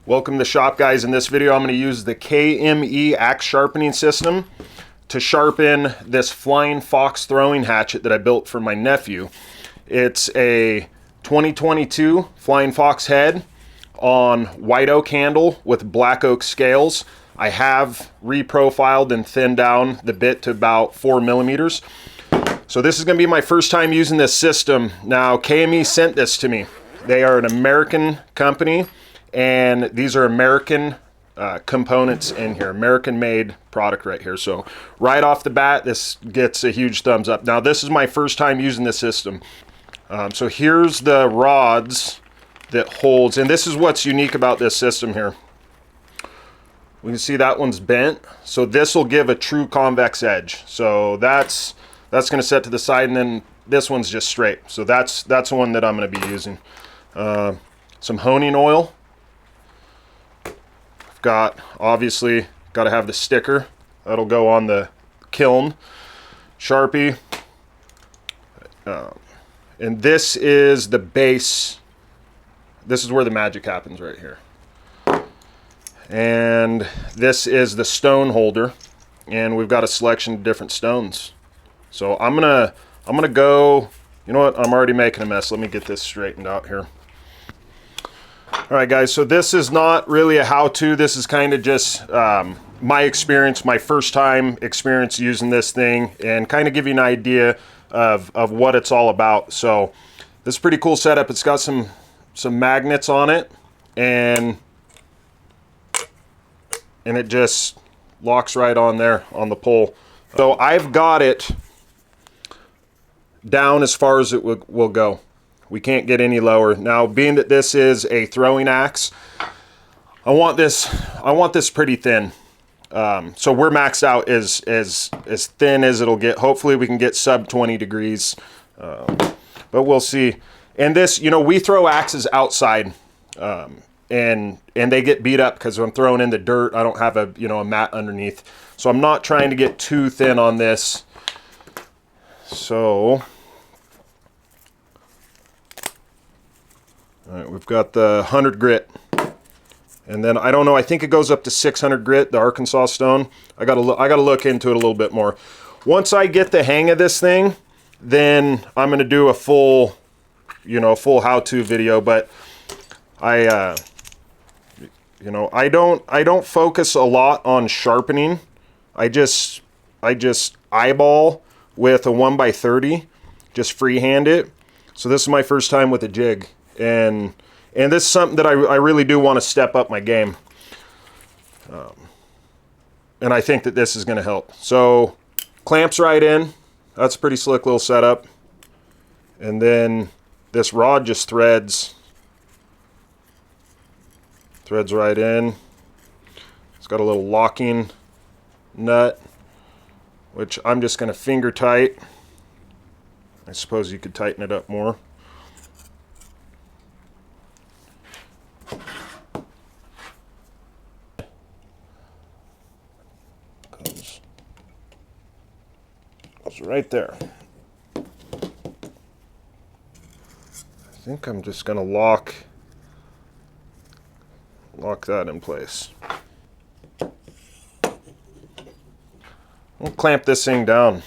Welcome to the shop, guys. In this video I'm going to use the KME axe sharpening system to sharpen this flying fox throwing hatchet that I built for my nephew. It's a 2022 flying fox head on white oak handle with black oak scales. I have reprofiled and thinned down the bit to about 4 millimeters. So this is going to be my first time using this system. Now, KME sent this to me. They are an American company, and these are American components in here, American made product right here. So right off the bat, this gets a huge thumbs up. Now, this is my first time using this system. So here's the rods that holds, and this is what's unique about this system here. We can see that one's bent, so this will give a true convex edge. So that's going to set to the side, and then this one's just straight. So that's the one that I'm going to be using. Some honing oil. I've got, obviously, got to have the sticker. That'll go on the kiln. Sharpie. And this is the base. This is where the magic happens right here. And this is the stone holder. And we've got a selection of different stones. So I'm gonna go, you know what, I'm already making a mess. Let me get this straightened out here. All right, guys, so this is not really a how-to. This is kind of just my experience, my first time experience using this thing, and kind of give you an idea of what it's all about. So this is a pretty cool setup. It's got some magnets on it, and it just locks right on there on the pole. So I've got it down as far as it will go. We can't get any lower. Now, being that this is a throwing axe, I want this pretty thin. So we're maxed out as thin as it'll get. Hopefully we can get sub 20 degrees, but we'll see. And this, you know, we throw axes outside, and they get beat up because I'm throwing in the dirt. I don't have a mat underneath, so I'm not trying to get too thin on this. So, all right, we've got the 100 grit, and then I don't know. I think it goes up to 600 grit, the Arkansas stone. I gotta look into it a little bit more. Once I get the hang of this thing, then I'm gonna do a full how-to video. But I don't focus a lot on sharpening. I just eyeball with a 1x30, just freehand it. So this is my first time with a jig, and this is something that I really do want to step up my game. And I think that this is going to help. So clamps right in. That's a pretty slick little setup. And then this rod just threads right in. It's got a little locking nut, which I'm just going to finger tight. I suppose you could tighten it up more. Goes right there. I think I'm just going to lock that in place. We'll clamp this thing down.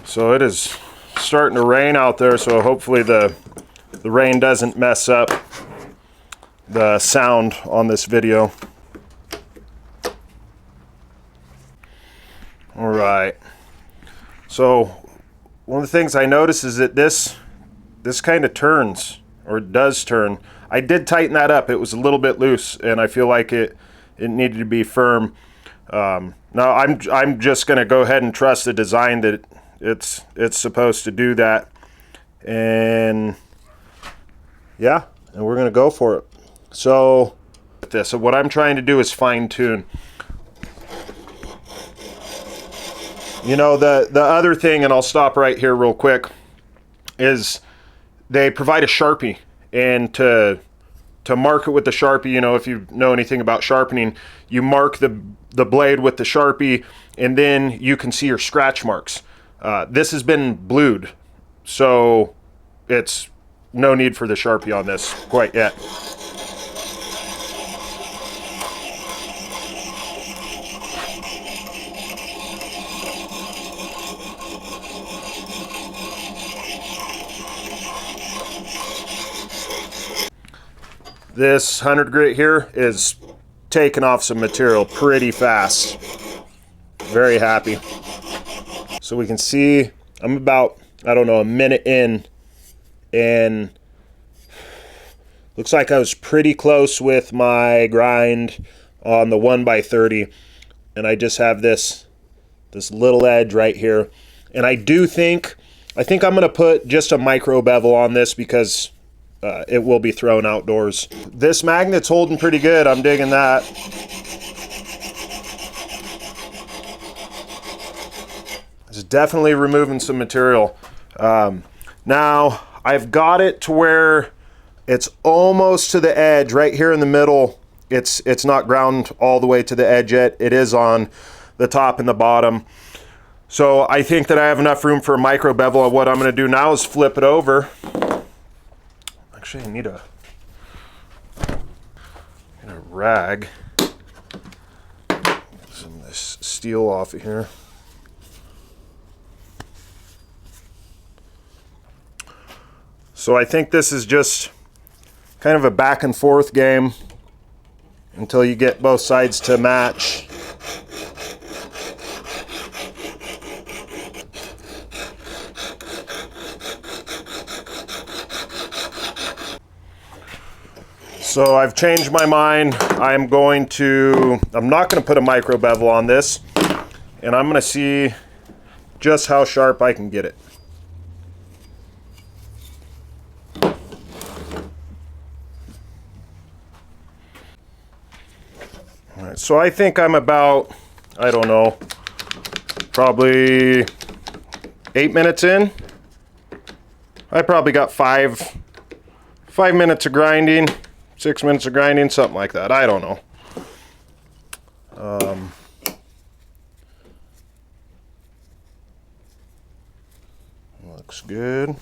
So it is starting to rain out there, so hopefully the rain doesn't mess up the sound on this video. All right. So one of the things I notice is that this kind of turns, or does turn. I did tighten that up. It was a little bit loose, and I feel like it needed to be firm. Now I'm just going to go ahead and trust the design that it's supposed to do that, and yeah, and we're going to go for it. So what I'm trying to do is fine tune. You know, the other thing, and I'll stop right here real quick, is they provide a Sharpie, and to mark it with the Sharpie, you know, if you know anything about sharpening, you mark the blade with the Sharpie, and then you can see your scratch marks. This has been blued, so it's no need for the Sharpie on this quite yet. This 100 grit here is taking off some material pretty fast. Very happy. So we can see I'm about, I don't know, a minute in, and looks like I was pretty close with my grind on the 1x30, and I just have this little edge right here. And I think I'm gonna put just a micro bevel on this because it will be thrown outdoors. This magnet's holding pretty good. I'm digging that. It's definitely removing some material. Now I've got it to where it's almost to the edge. Right here in the middle, it's not ground all the way to the edge yet. It is on the top and the bottom. So I think that I have enough room for a micro bevel. What I'm gonna do now is flip it over. Actually, I need a rag. Get some of this steel off of here. So I think this is just kind of a back and forth game until you get both sides to match. So I've changed my mind. I'm not going to put a micro bevel on this, and I'm going to see just how sharp I can get it. All right, so I think I'm about, I don't know, probably 8 minutes in. I probably got five minutes of grinding, 6 minutes of grinding, something like that. I don't know. Looks good.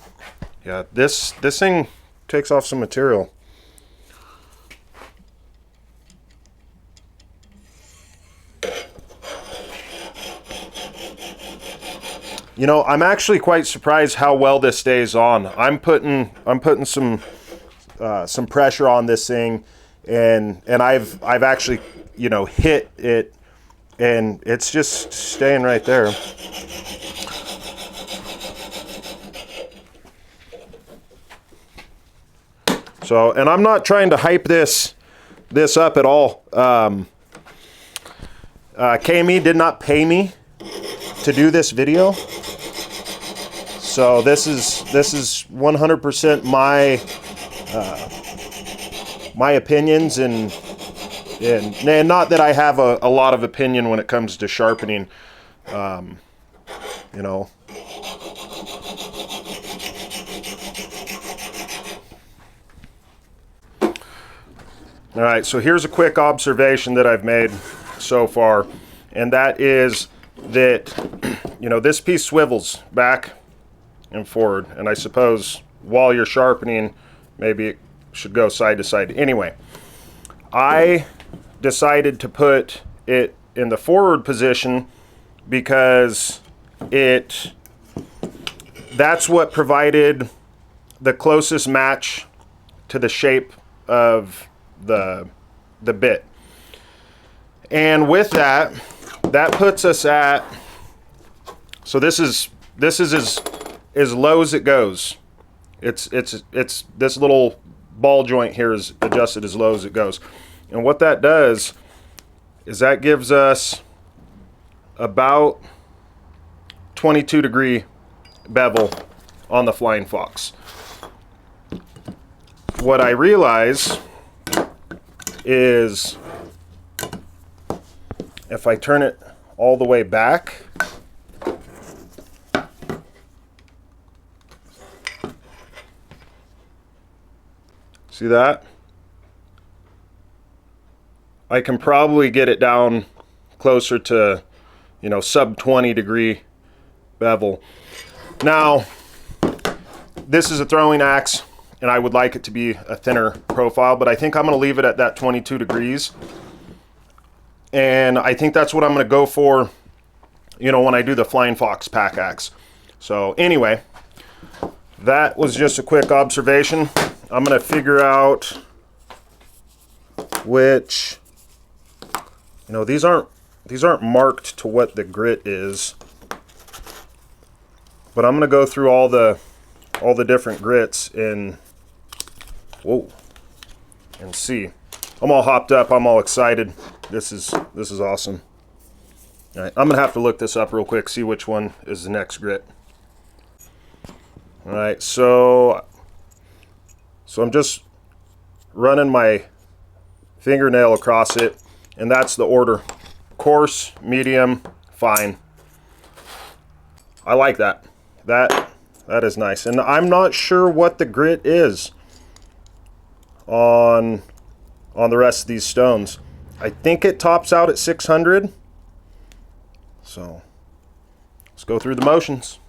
Yeah, this thing takes off some material. You know, I'm actually quite surprised how well this stays on. I'm putting some pressure on this thing, and I've actually, you know, hit it, and it's just staying right there. So, and I'm not trying to hype this up at all. KME did not pay me to do this video, so this is 100% my opinions, and not that I have a lot of opinion when it comes to sharpening, you know. All right, so here's a quick observation that I've made so far, and that is that, you know, this piece swivels back and forward, and I suppose while you're sharpening, maybe it should go side to side. Anyway, I decided to put it in the forward position because that's what provided the closest match to the shape of the bit. And with that puts us at, so this is as low as it goes. It's this little ball joint here is adjusted as low as it goes. And what that does is that gives us about 22-degree bevel on the Flying Fox. What I realize is if I turn it all the way back, see that? I can probably get it down closer to, you know, sub 20-degree bevel. Now, this is a throwing axe. and I would like it to be a thinner profile, but I think I'm gonna leave it at that 22 degrees. And I think that's what I'm gonna go for, you know, when I do the Flying Fox pack axe. So anyway, that was just a quick observation. I'm gonna figure out which, you know, these aren't marked to what the grit is, but I'm gonna go through all the different grits and and see. I'm all hopped up. I'm all excited. This is awesome. All right, I'm gonna have to look this up real quick, see which one is the next grit. All right, so I'm just running my fingernail across it, and that's the order: coarse, medium, fine. I like that. That is nice. And I'm not sure what the grit is on the rest of these stones. I think it tops out at 600. So let's go through the motions.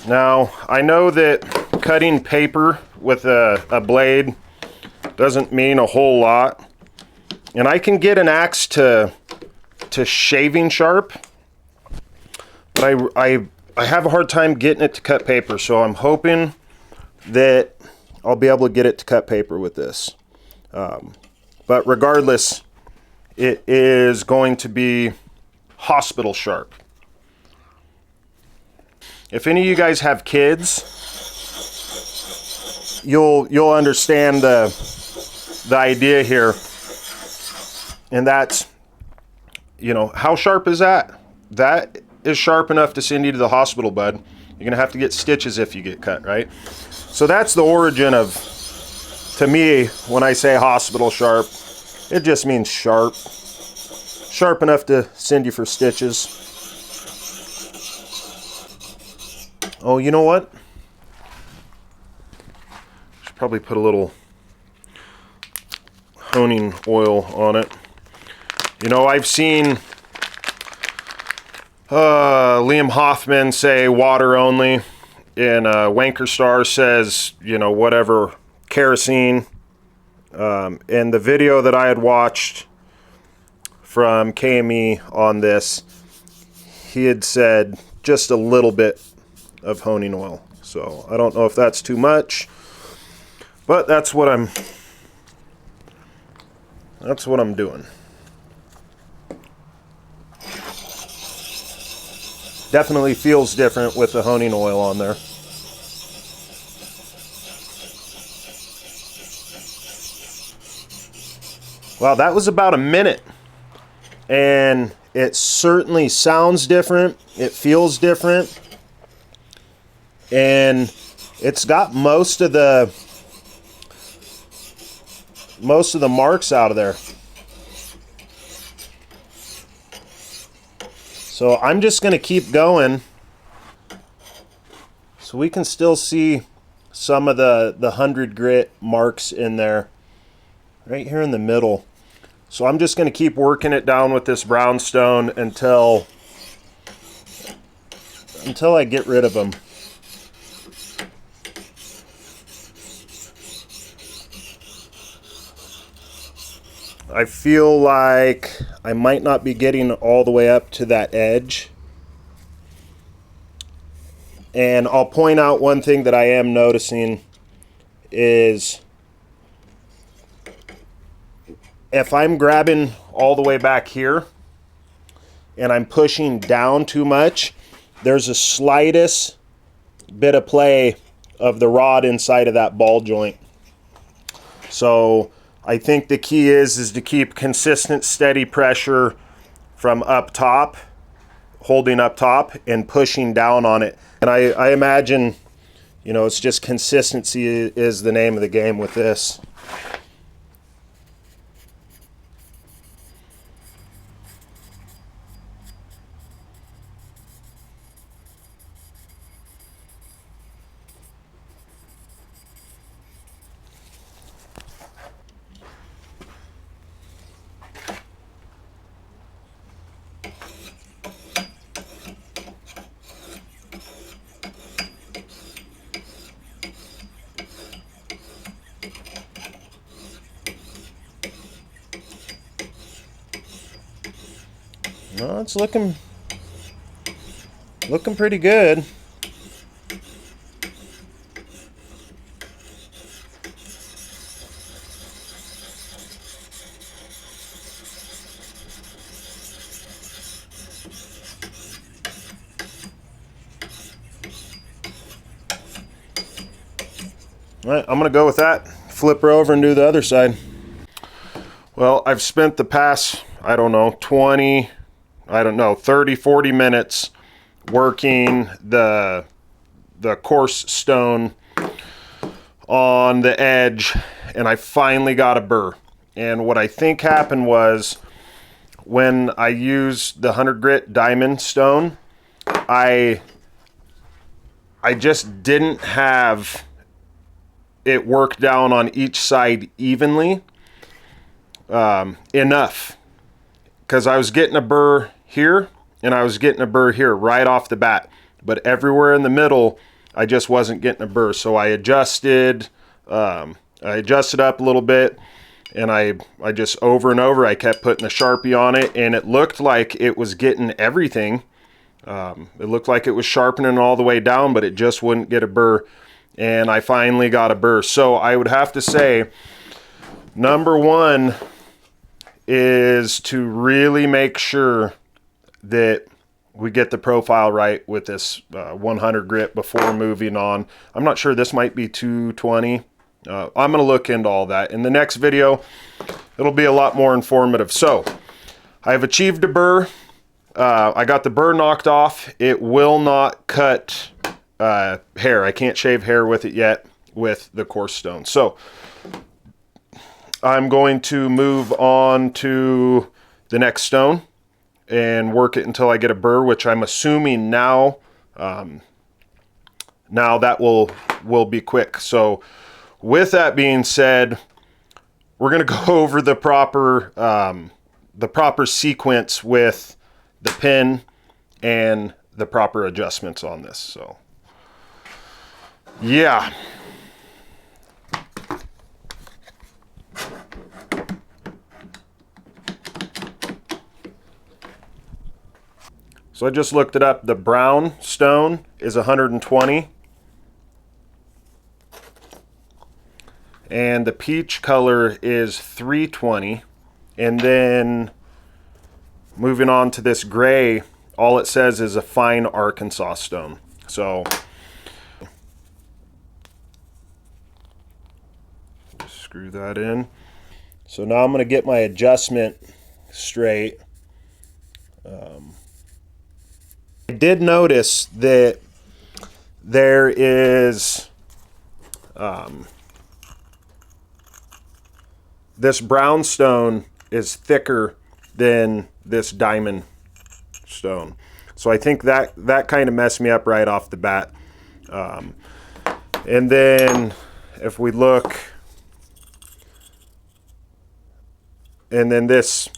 Now, I know that cutting paper with a blade doesn't mean a whole lot. And I can get an axe to shaving sharp, but I have a hard time getting it to cut paper, so I'm hoping that I'll be able to get it to cut paper with this. But regardless, it is going to be hospital sharp. If any of you guys have kids, you'll understand the idea here. And that's, you know, how sharp is that? That is sharp enough to send you to the hospital, bud. You're gonna have to get stitches if you get cut, right? So that's the origin of, to me, when I say hospital sharp, it just means sharp. Sharp enough to send you for stitches. Oh, you know what? Should probably put a little honing oil on it. You know, I've seen Liam Hoffman say water only, and Wanker Star says, you know, whatever, kerosene. And the video that I had watched from KME on this, he had said just a little bit of honing oil. So I don't know if that's too much, but that's what I'm doing. Definitely feels different with the honing oil on there. Wow, that was about a minute. And it certainly sounds different. It feels different. And it's got most of the marks out of there. So I'm just going to keep going so we can still see some of the 100 grit marks in there right here in the middle. So I'm just going to keep working it down with this brownstone until I get rid of them. I feel like I might not be getting all the way up to that edge. And I'll point out one thing that I am noticing is if I'm grabbing all the way back here and I'm pushing down too much, there's a slightest bit of play of the rod inside of that ball joint. So I think the key is to keep consistent, steady pressure from up top, holding up top and pushing down on it. And I imagine, you know, it's just consistency is the name of the game with this. Well, it's looking pretty good. All right, I'm gonna go with that. Flip her over and do the other side. Well, I've spent the past, I don't know, 30, 40 minutes working the coarse stone on the edge, and I finally got a burr. And what I think happened was, when I used the 100 grit diamond stone, I just didn't have it worked down on each side evenly enough, because I was getting a burr here and I was getting a burr here right off the bat, but everywhere in the middle I just wasn't getting a burr. So I adjusted up a little bit, and I just over and over I kept putting the Sharpie on it, and it looked like it was getting everything. It looked like it was sharpening all the way down, but it just wouldn't get a burr. And I finally got a burr. So I would have to say, number one is to really make sure that we get the profile right with this 100 grit before moving on. I'm not sure, this might be 220. I'm going to look into all that. In the next video, it'll be a lot more informative. So I've achieved a burr. I got the burr knocked off. It will not cut hair. I can't shave hair with it yet with the coarse stone. So I'm going to move on to the next stone and work it until I get a burr, which I'm assuming now that will be quick. So with that being said, we're going to go over the proper sequence with the pin and the proper adjustments on this. So yeah. So I just looked it up. The brown stone is 120. And the peach color is 320. And then moving on to this gray, all it says is a fine Arkansas stone. So screw that in. So now I'm going to get my adjustment straight. I did notice that there is this brown stone is thicker than this diamond stone. So I think that kind of messed me up right off the bat. And then if we look, and then this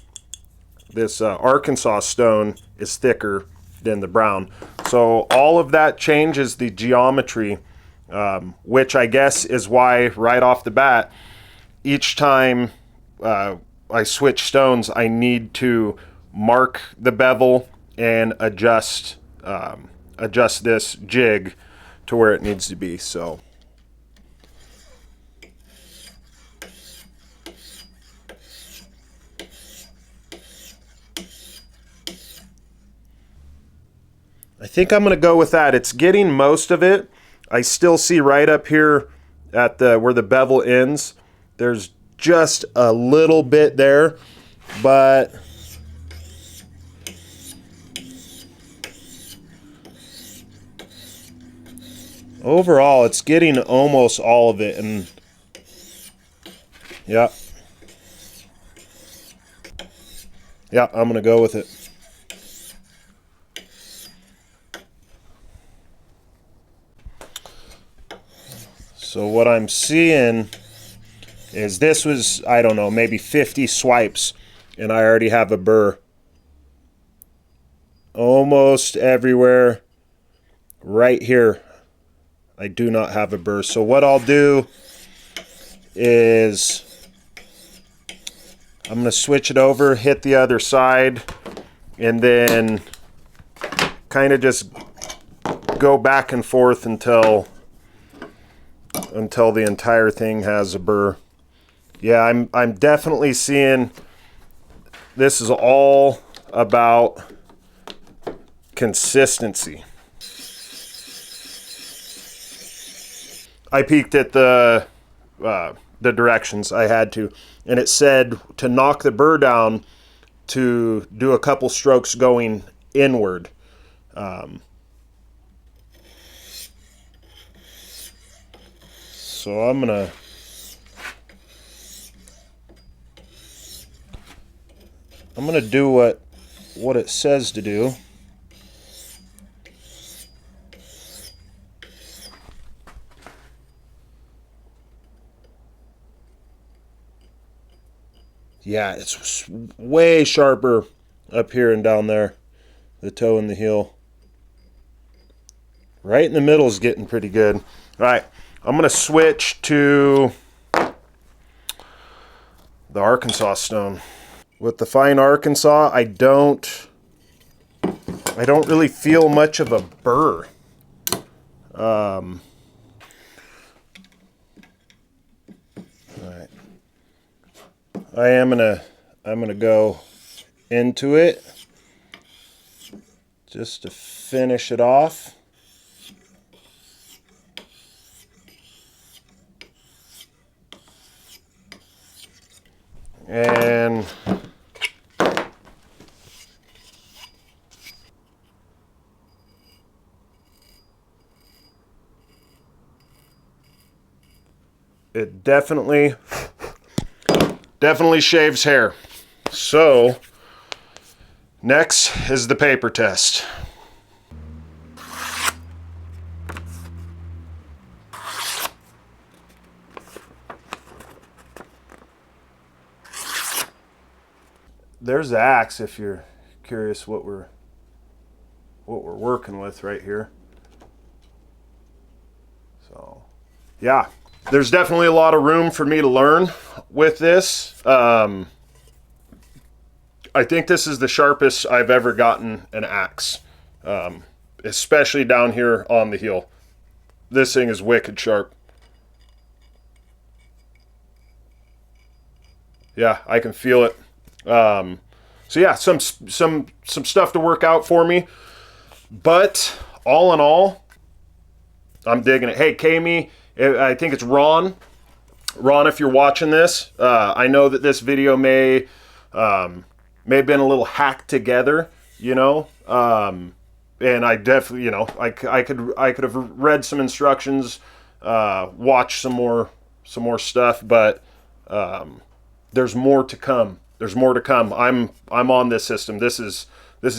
Arkansas stone is thicker than the brown. So all of that changes the geometry, which I guess is why right off the bat, each time I switch stones, I need to mark the bevel and adjust this jig to where it needs to be. So I think I'm going to go with that. It's getting most of it. I still see right up here at where the bevel ends, there's just a little bit there, but overall it's getting almost all of it. And yeah, I'm going to go with it. So what I'm seeing is this was, I don't know, maybe 50 swipes, and I already have a burr. Almost everywhere right here, I do not have a burr. So what I'll do is I'm going to switch it over, hit the other side, and then kind of just go back and forth until the entire thing has a burr. Yeah, I'm definitely seeing this is all about consistency. I peeked at the directions I had to, and it said to knock the burr down to do a couple strokes going inward. So I'm gonna do what it says to do. Yeah, it's way sharper up here and down there, the toe and the heel. Right in the middle is getting pretty good. All right, I'm gonna switch to the Arkansas stone. With the fine Arkansas, I don't really feel much of a burr. All right. I'm gonna go into it just to finish it off. And it definitely shaves hair. So next is the paper test. There's the axe if you're curious what we're working with right here. So yeah, there's definitely a lot of room for me to learn with this. I think this is the sharpest I've ever gotten an axe, especially down here on the heel. This thing is wicked sharp. Yeah, I can feel it. So yeah, some stuff to work out for me, but all in all, I'm digging it. Hey, Kami, I think it's Ron. Ron, if you're watching this, I know that this video may have been a little hacked together, you know, and I definitely, you know, I could have read some instructions, watched some more stuff, but there's more to come. There's more to come. I'm on this system. This is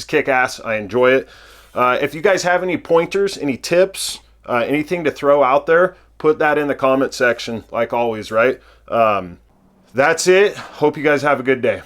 kick-ass. I enjoy it. If you guys have any pointers, any tips, anything to throw out there, put that in the comment section, like always, right? That's it. Hope you guys have a good day.